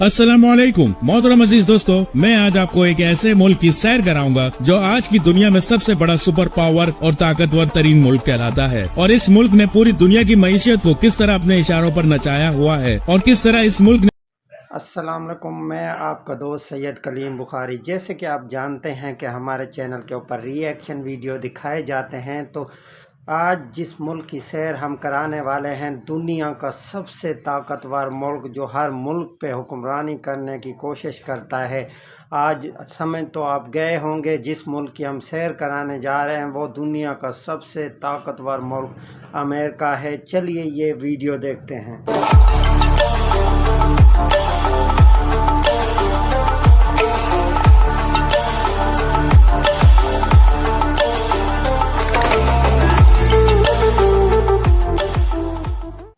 अस्सलामुअलैकुम मोहतरम अजीज दोस्तों, मैं आज आपको एक ऐसे मुल्क की सैर कराऊंगा जो आज की दुनिया में सबसे बड़ा सुपर पावर और ताकतवर तरीन मुल्क कहलाता है। और इस मुल्क ने पूरी दुनिया की मईशत को किस तरह अपने इशारों पर नचाया हुआ है और किस तरह इस मुल्क ने अस्सलाम वालेकुम, मैं आपका दोस्त सैयद कलीम बुखारी। जैसे कि आप जानते हैं कि हमारे चैनल के ऊपर रिएक्शन वीडियो दिखाए जाते हैं, तो आज जिस मुल्क की सैर हम कराने वाले हैं, दुनिया का सबसे ताकतवर मुल्क जो हर मुल्क पे हुक्मरानी करने की कोशिश करता है। आज समझ तो आप गए होंगे, जिस मुल्क की हम सैर कराने जा रहे हैं वो दुनिया का सबसे ताकतवर मुल्क अमेरिका है। चलिए ये वीडियो देखते हैं।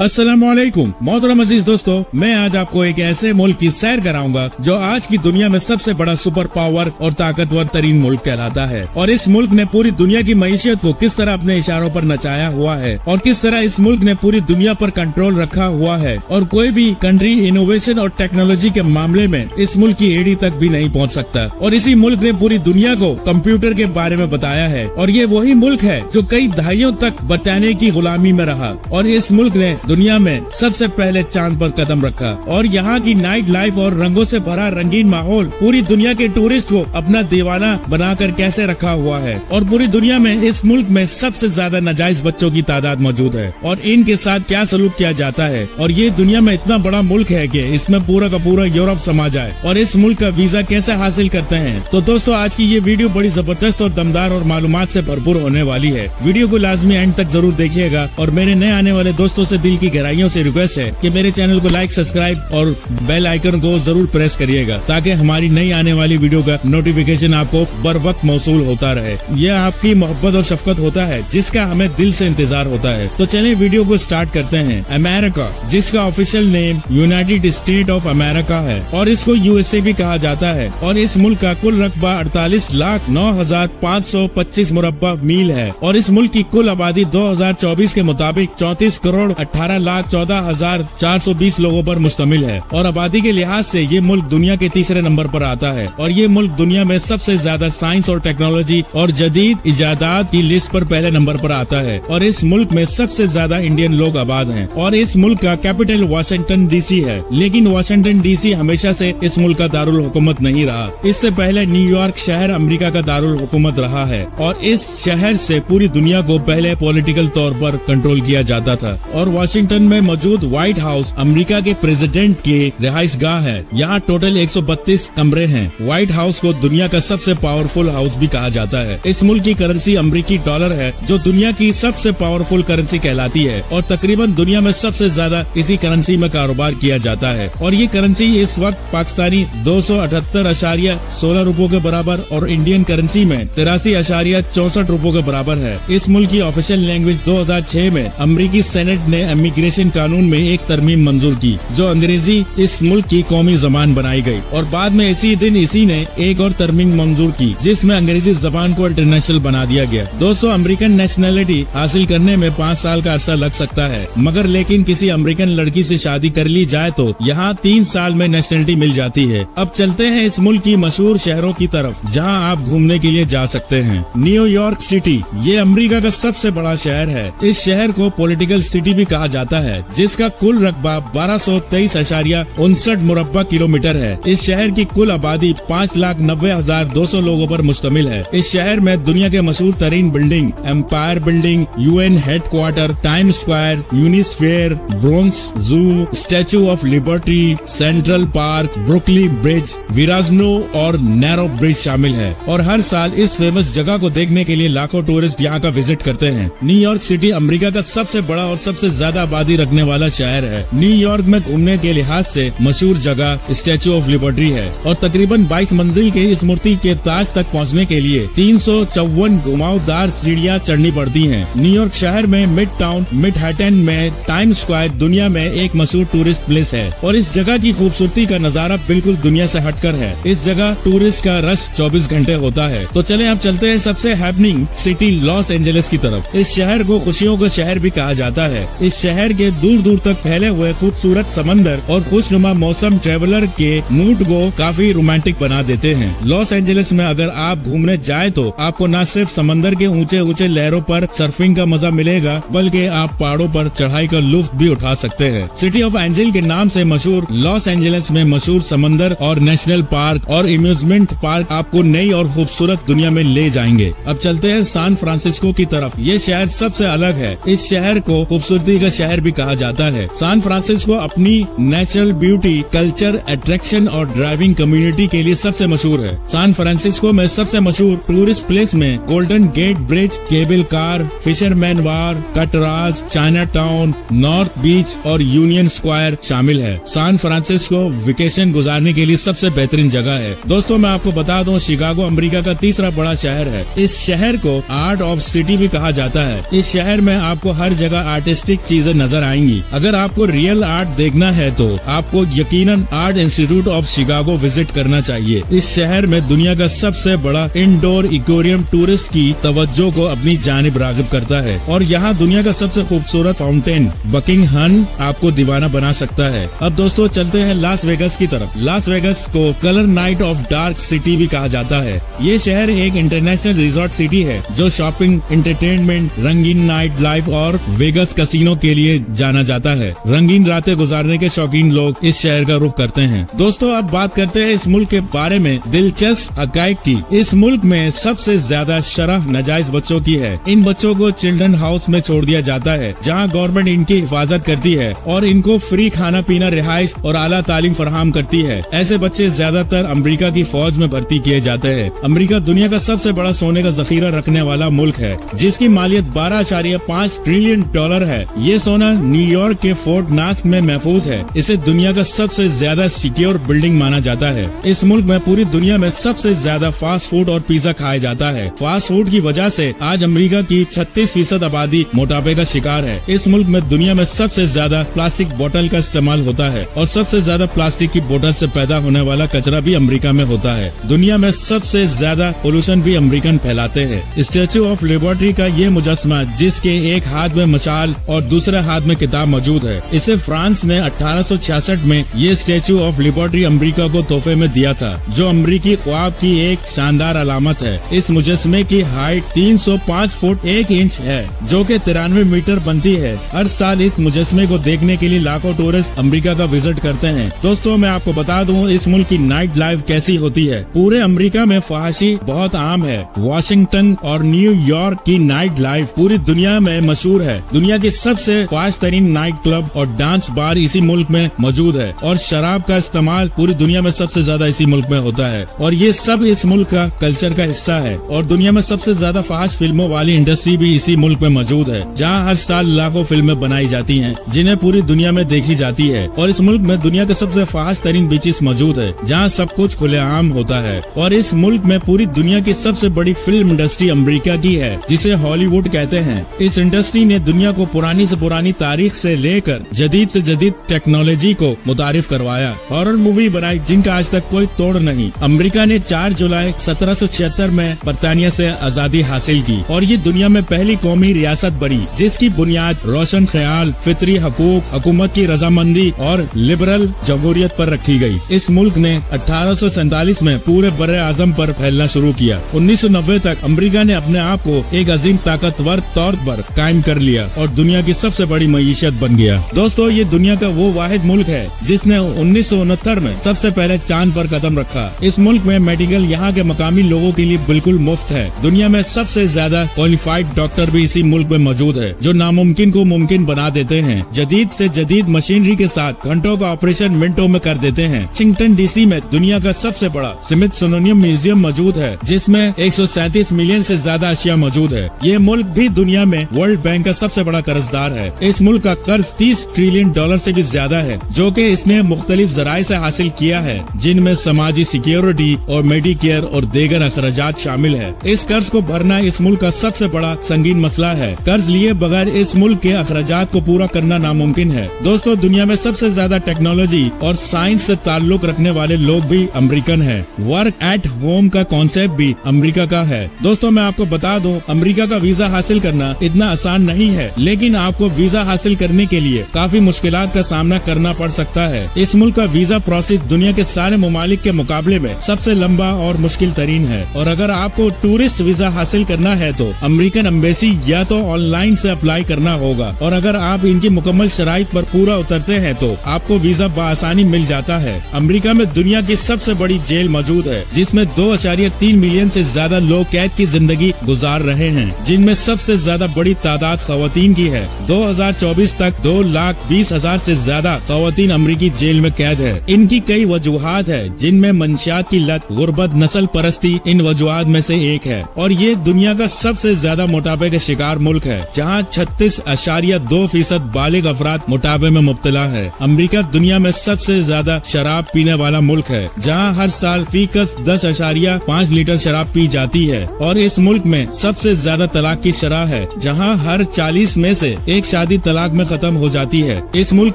अस्सलामुअलैकुम मोहतरम अजीज दोस्तों, मैं आज आपको एक ऐसे मुल्क की सैर कराऊंगा जो आज की दुनिया में सबसे बड़ा सुपर पावर और ताकतवर तरीन मुल्क कहलाता है। और इस मुल्क ने पूरी दुनिया की मईशत को किस तरह अपने इशारों पर नचाया हुआ है और किस तरह इस मुल्क ने पूरी दुनिया पर कंट्रोल रखा हुआ है। और कोई भी कंट्री इनोवेशन और टेक्नोलॉजी के मामले में इस मुल्क की एड़ी तक भी नहीं पहुँच सकता। और इसी मुल्क ने पूरी दुनिया को कंप्यूटर के बारे में बताया है। और ये वही मुल्क है जो कई दहाइयों तक बरतानिया की गुलामी में रहा और इस मुल्क ने दुनिया में सबसे पहले चांद पर कदम रखा। और यहाँ की नाइट लाइफ और रंगों से भरा रंगीन माहौल पूरी दुनिया के टूरिस्ट को अपना दीवाना बनाकर कैसे रखा हुआ है। और पूरी दुनिया में इस मुल्क में सबसे ज्यादा नाजायज बच्चों की तादाद मौजूद है और इनके साथ क्या सलूक किया जाता है। और ये दुनिया में इतना बड़ा मुल्क है कि इसमें पूरा का पूरा यूरोप समा जाए। और इस मुल्क का वीजा कैसे हासिल करते हैं। तो दोस्तों, आज की ये वीडियो बड़ी जबरदस्त और दमदार और मालूमात से भरपूर होने वाली है। वीडियो को लाजमी एंड तक जरूर देखिएगा। और मेरे नए आने वाले दोस्तों से दिल की गहराइयों से रिक्वेस्ट है कि मेरे चैनल को लाइक, सब्सक्राइब और बेल आइकन को जरूर प्रेस करिएगा ताकि हमारी नई आने वाली वीडियो का नोटिफिकेशन आपको बर वक्त मौसूल होता रहे। यह आपकी मोहब्बत और शफकत होता है जिसका हमें दिल से इंतजार होता है। तो चलिए वीडियो को स्टार्ट करते हैं। अमेरिका, जिसका official name United state of America है और इसको यूएसए भी कहा जाता है। और इस मुल्क का कुल रकबा 48,09,525 मुरब्बा मील है। और इस मुल्क की कुल आबादी 2024 के मुताबिक 34,18,14,420 लोगों पर मुश्तमिल है। और आबादी के लिहाज से ये मुल्क दुनिया के तीसरे नंबर पर आता है। और ये मुल्क दुनिया में सबसे ज्यादा साइंस और टेक्नोलॉजी और जदीद इजादात की लिस्ट पर पहले नंबर पर आता है। और इस मुल्क में सबसे ज्यादा इंडियन लोग आबाद हैं। और इस मुल्क का कैपिटल वाशिंगटन डीसी है, लेकिन वाशिंगटन डीसी हमेशा से इस मुल्क का दारुल हुकूमत नहीं रहा। इससे पहले न्यूयॉर्क शहर अमेरिका का दारुल हुकूमत रहा है। और इस शहर से पूरी दुनिया को पहले पॉलिटिकल तौर पर कंट्रोल किया जाता था। और वाशिंगटन में मौजूद व्हाइट हाउस अमेरिका के प्रेसिडेंट की रिहाइश गाह है। यहाँ टोटल 132 कमरे हैं। व्हाइट हाउस को दुनिया का सबसे पावरफुल हाउस भी कहा जाता है। इस मुल्क की करेंसी अमेरिकी डॉलर है जो दुनिया की सबसे पावरफुल करेंसी कहलाती है। और तकरीबन दुनिया में सबसे ज्यादा इसी करेंसी में कारोबार किया जाता है। और ये करेंसी इस वक्त पाकिस्तानी 278.16 रुपयों के बराबर और इंडियन करेंसी में 83.64 रुपयों के बराबर है। इस मुल्क की ऑफिशियल लैंग्वेज 2006 में अमेरिकी सेनेट ने इमिग्रेशन कानून में एक तरमीम मंजूर की जो अंग्रेजी इस मुल्क की कौमी जबान बनाई गई। और बाद में इसी दिन इसी ने एक और तरमीम मंजूर की जिसमें अंग्रेजी जबान को इंटरनेशनल बना दिया गया। दोस्तों, अमेरिकन नेशनलिटी हासिल करने में 5 साल का अरसा लग सकता है, मगर लेकिन किसी अमेरिकन लड़की से शादी कर ली जाए तो यहाँ 3 साल में नेशनलिटी मिल जाती है। अब चलते हैं इस मुल्क की मशहूर शहरों की तरफ जहाँ आप घूमने के लिए जा सकते हैं। न्यूयॉर्क सिटी, ये अमेरिका का सबसे बड़ा शहर है। इस शहर को पॉलिटिकल सिटी भी कहा जाता है, जिसका कुल रकबा 1223.59 मुरब्बा किलोमीटर है। इस शहर की कुल आबादी 5,90,200 लोगों पर मुश्तमिल है। इस शहर में दुनिया के मशहूर तरीन building Empire Building, UN headquarter, Time Square, Unisphere, Bronx Zoo, Statue of Liberty, Central Park, Brooklyn Bridge, Verrazzano और नैरो ब्रिज शामिल है। और हर साल इस फेमस जगह को देखने के लिए लाखों टूरिस्ट यहाँ का विजिट करते हैं। न्यूयॉर्क सिटी अमेरिका का सबसे बड़ा और सबसे ज्यादा आबादी रखने वाला शहर है। न्यूयॉर्क में घूमने के लिहाज से मशहूर जगह स्टैचू ऑफ लिबर्टी है। और तकरीबन 22 मंजिल के इस मूर्ति के ताज तक पहुँचने के लिए 354 घुमावदार सीढ़ियाँ चढ़नी पड़ती हैं। न्यूयॉर्क शहर में मिड टाउन मैनहट्टन में टाइम स्क्वायर दुनिया में एक मशहूर टूरिस्ट प्लेस है। और इस जगह की खूबसूरती का नजारा बिल्कुल दुनिया से हटकर है। इस जगह टूरिस्ट का रश 24 घंटे होता है। तो चले अब चलते हैं सबसे हैपनिंग सिटी लॉस एंजलिस की तरफ। इस शहर को खुशियों का शहर भी कहा जाता है। इस शहर शहर के दूर दूर तक फैले हुए खूबसूरत समंदर और खुशनुमा मौसम ट्रेवलर के मूड को काफी रोमांटिक बना देते हैं। लॉस एंजलिस में अगर आप घूमने जाए तो आपको न सिर्फ समंदर के ऊंचे ऊंचे लहरों पर सर्फिंग का मजा मिलेगा, बल्कि आप पहाड़ों पर चढ़ाई का लुत्फ भी उठा सकते हैं। सिटी ऑफ एंजल के नाम से मशहूर लॉस एंजलिस में मशहूर समंदर और नेशनल पार्क और एम्यूजमेंट पार्क आपको नई और खूबसूरत दुनिया में ले जाएंगे। अब चलते हैं सैन फ्रांसिस्को की तरफ। ये शहर सबसे अलग है। इस शहर को खूबसूरती का शहर भी कहा जाता है। सैन फ्रांसिस्को अपनी नेचुरल ब्यूटी, कल्चर, अट्रैक्शन और ड्राइविंग कम्युनिटी के लिए सबसे मशहूर है। सैन फ्रांसिस्को में सबसे मशहूर टूरिस्ट प्लेस में Golden Gate Bridge, cable car, Fisherman Wharf, Alcatraz, China Town, North Beach और यूनियन स्क्वायर शामिल है। सैन फ्रांसिस्को वेकेशन गुजारने के लिए सबसे बेहतरीन जगह है। दोस्तों मैं आपको बता दूं, शिकागो अमेरिका का तीसरा बड़ा शहर है। इस शहर को आर्ट ऑफ सिटी भी कहा जाता है। इस शहर में आपको हर जगह आर्टिस्टिक चीजें नजर आएंगी। अगर आपको रियल आर्ट देखना है तो आपको यकीनन art institute of Chicago visit करना चाहिए। इस शहर में दुनिया का सबसे बड़ा इंडोर एक्वेरियम टूरिस्ट की तवज्जो को अपनी जानिब राग़िब करता है और यहाँ दुनिया का सबसे खूबसूरत फाउंटेन बकिंगहम आपको दीवाना बना सकता है। अब दोस्तों चलते हैं लास वेगस की तरफ। लास वेगस को colour night of dark city भी कहा जाता है। ये शहर एक इंटरनेशनल रिजॉर्ट सिटी है जो शॉपिंग, एंटरटेनमेंट, रंगीन नाइट लाइफ और वेगस कैसीनो के लिए जाना जाता है। रंगीन रातें गुजारने के शौकीन लोग इस शहर का रुख करते हैं। दोस्तों अब बात करते हैं इस मुल्क के बारे में दिलचस्प हकायक की। इस मुल्क में सबसे ज्यादा शरह नाजायज बच्चों की है। इन बच्चों को चिल्ड्रन हाउस में छोड़ दिया जाता है जहाँ गवर्नमेंट इनकी हिफाजत करती है और इनको फ्री खाना पीना, रिहाइश और आला तालीम फराहम करती है। ऐसे बच्चे ज्यादातर अमेरिका की फौज में भर्ती किए जाते हैं। अमेरिका दुनिया का सबसे बड़ा सोने का जखीरा रखने वाला मुल्क है जिसकी मालियत 12.5 ट्रिलियन डॉलर है। ये सोना न्यूयॉर्क के फोर्ट नास्क में महफूज है। इसे दुनिया का सबसे ज्यादा सिक्योर बिल्डिंग माना जाता है। इस मुल्क में पूरी दुनिया में सबसे ज्यादा फास्ट फूड और पिज्जा खाया जाता है। फास्ट फूड की वजह से आज अमेरिका की 36% आबादी मोटापे का शिकार है। इस मुल्क में दुनिया में सबसे ज्यादा प्लास्टिक बोतल का इस्तेमाल होता है और सबसे ज्यादा प्लास्टिक की बोतल से पैदा होने वाला कचरा भी अमेरिका में होता है। दुनिया में सबसे ज्यादा पोल्यूशन भी अमेरिकन फैलाते हैं। स्टैच्यू ऑफ लिबर्टी का ये मुजस्समा जिसके एक हाथ में मशाल और दूसरे हाथ में किताब मौजूद है, इसे फ्रांस ने 1866 में ये स्टैच्यू ऑफ लिबर्टी अमेरिका को तोहफे में दिया था, जो अमेरिकी ख्वाब की एक शानदार अलामत है। इस मुजस्समे की हाइट 305 फुट 1 इंच है जो कि 93 मीटर बनती है। हर साल इस मुजस्समे को देखने के लिए लाखों टूरिस्ट अमेरिका का विजिट करते हैं। दोस्तों मैं आपको बता दूं इस मुल्क की नाइट लाइफ कैसी होती है। पूरे अमेरिका में फहाशी बहुत आम है। वाशिंगटन और न्यूयॉर्क की नाइट लाइफ पूरी दुनिया में मशहूर है। दुनिया की सबसे फास्ट तरीन नाइट क्लब और डांस बार इसी मुल्क में मौजूद है और शराब का इस्तेमाल पूरी दुनिया में सबसे ज्यादा इसी मुल्क में होता है और ये सब इस मुल्क का कल्चर का हिस्सा है। और दुनिया में सबसे ज्यादा फास्ट फिल्मों वाली इंडस्ट्री भी इसी मुल्क में मौजूद है जहाँ हर साल लाखों फिल्में बनाई जाती हैं जिन्हें पूरी दुनिया में देखी जाती है। और इस मुल्क में दुनिया के सबसे फास्ट तरीन बीचेस मौजूद है जहाँ सब कुछ खुलेआम होता है। और इस मुल्क में पूरी दुनिया की सबसे बड़ी फिल्म इंडस्ट्री अमेरिका की है जिसे हॉलीवुड कहते हैं। इस इंडस्ट्री ने दुनिया को पुरानी से पुरानी तारीख से लेकर जदीद से जदीद टेक्नोलॉजी को मुतारिफ करवाया। हॉरर मूवी बनाई जिनका आज तक कोई तोड़ नहीं। अमेरिका ने 4 जुलाई 1776 में बरतानिया से आजादी हासिल की और ये दुनिया में पहली कौमी रियासत बनी जिसकी बुनियाद रोशन ख्याल, फितरी हकूक, हुकूमत की रजामंदी और लिबरल जमहूरियत पर रखी गई। इस मुल्क ने 1847 में पूरे बर्रे आजम पर फैलना शुरू किया। 1990 तक अमेरिका ने अपने आप को एक अजीम ताकतवर तौर पर कायम कर लिया और दुनिया की सबसे बड़ी मईशत बन गया। दोस्तों ये दुनिया का वो वाहिद मुल्क है जिसने 1969 में सबसे पहले चांद पर कदम रखा। इस मुल्क में मेडिकल यहाँ के मकामी लोगों के लिए बिल्कुल मुफ्त है। दुनिया में सबसे ज्यादा क्वालिफाइड डॉक्टर भी इसी मुल्क में मौजूद है जो नामुमकिन को मुमकिन बना देते हैं। जदीद से जदीद मशीनरी के साथ घंटों का ऑपरेशन मिनटों में कर देते हैं। वाशिंगटन डीसी में दुनिया का सबसे बड़ा स्मिथसोनियन म्यूजियम मौजूद है जिसमें 137 मिलियन से ज्यादा अशिया मौजूद है। ये मुल्क भी दुनिया में वर्ल्ड बैंक का सबसे बड़ा कर्जदार है। इस मुल्क का कर्ज 30 ट्रिलियन डॉलर से भी ज्यादा है जो कि इसने मुख्तलिफ जराए से हासिल किया है जिनमें समाजी सिक्योरिटी और मेडिकेयर और दीगर अखराजात शामिल है। इस कर्ज को भरना इस मुल्क का सबसे बड़ा संगीन मसला है। कर्ज लिए बगैर इस मुल्क के अखराजात को पूरा करना नामुमकिन है। दोस्तों दुनिया में सबसे ज्यादा टेक्नोलॉजी और साइंस से ताल्लुक रखने वाले लोग भी अमेरिकन है। वर्क एट होम का कॉन्सेप्ट भी अमेरिका का है। दोस्तों मैं आपको बता दूं अमेरिका का वीजा हासिल करना इतना आसान नहीं है, लेकिन आपको वीजा हासिल करने के लिए काफी मुश्किलात का सामना करना पड़ सकता है। इस मुल्क का वीजा प्रोसेस दुनिया के सारे ममालिक के मुकाबले में सबसे लंबा और मुश्किल तरीन है। और अगर आपको टूरिस्ट वीजा हासिल करना है तो अमेरिकन एम्बेसी या तो ऑनलाइन से अप्लाई करना होगा, और अगर आप इनकी मुकम्मल शराइत पर पूरा उतरते हैं तो आपको वीजा बआसानी मिल जाता है। अमेरिका में दुनिया की सबसे बड़ी जेल मौजूद है, जिसमें 2.3 मिलियन से ज्यादा लोग कैद की जिंदगी गुजार रहे हैं, जिनमें सबसे ज्यादा बड़ी तादाद खवातीन की है। 2024 तक 2,20,000 से ज्यादा खवातीन अमरीकी जेल में कैद है। इनकी कई वजूहात है, जिनमें मंशियात की लत, गुर्बत, नस्ल परस्ती इन वजूहात में से एक है। और ये दुनिया का सबसे ज्यादा मोटापे के शिकार मुल्क है, जहाँ 36.2% बालिग अफराद मोटापे में मुब्तला है। अमेरिका दुनिया में सबसे ज्यादा शराब पीने वाला मुल्क है, जहाँ हर साल फीकस 10.5 लीटर शराब पी जाती है। और इस मुल्क में सबसे ज्यादा तलाक की शरह है, जहाँ हर 40 में से एक शादी तलाक में खत्म हो जाती है। इस मुल्क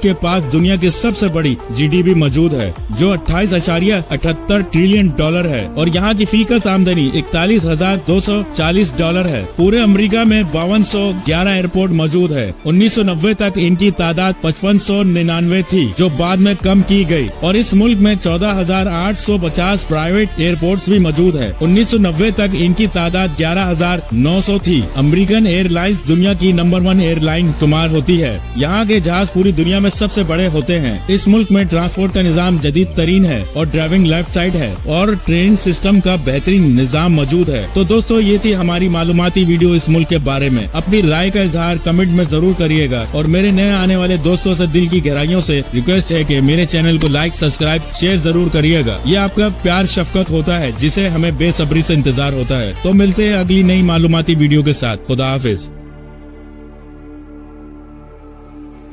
के पास दुनिया की सबसे बड़ी GDP मौजूद है, जो 28.78 ट्रिलियन डॉलर है, और यहाँ की फीकस आमदनी $41,240 है। पूरे अमेरिका में 5211 एयरपोर्ट मौजूद है। 1990 तक इनकी तादाद 5599 थी, जो बाद में कम की गई। और इस मुल्क में 14,850 प्राइवेट एयरपोर्ट्स भी मौजूद है। 1990 तक इनकी तादाद 11,900 थी। अमेरिकन एयरलाइंस दुनिया की नंबर 1 एयरलाइन शुमार होती है। यहाँ के जहाज पूरी दुनिया में सबसे बड़े होते हैं। इस मुल्क में ट्रांसपोर्ट का निजाम जदीद तरीन है, और ड्राइविंग लेफ्ट साइड है, और ट्रेन सिस्टम का बेहतरीन निजाम मौजूद है। तो दोस्तों, ये थी हमारी मालूमाती वीडियो इस मुल्क के बारे में। अपनी राय का इजहार कमेंट में जरूर करिएगा, और मेरे नए आने वाले दोस्तों से दिल की गहराइयों से रिक्वेस्ट है कि मेरे चैनल को लाइक, सब्सक्राइब, शेयर जरूर करिएगा। ये आपका प्यार शफकत होता है, जिसे हमें बेसब्री से इंतजार होता है। तो मिलते हैं अगली नई मालूमाती वीडियो के साथ। खुदा हाफिज।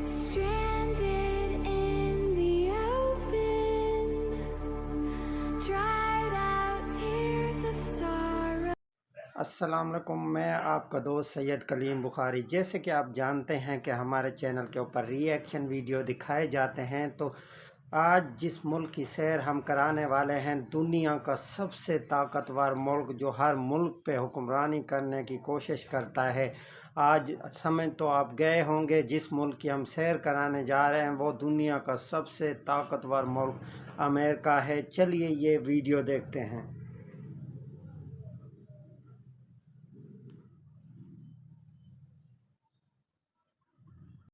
Stranded in the open, dried out tears of sorrow. अस्सलाम वालेकुम, मैं आपका दोस्त सैयद कलीम बुखारी। जैसे कि आप जानते हैं कि हमारे चैनल के ऊपर रिएक्शन वीडियो दिखाए जाते हैं, तो आज जिस मुल्क की सैर हम कराने वाले हैं, दुनिया का सबसे ताकतवर मुल्क जो हर मुल्क पे हुक्मरानी करने की कोशिश करता है। आज समझ तो आप गए होंगे, जिस मुल्क की हम सैर कराने जा रहे हैं वो दुनिया का सबसे ताकतवर मुल्क अमेरिका है। चलिए ये वीडियो देखते हैं।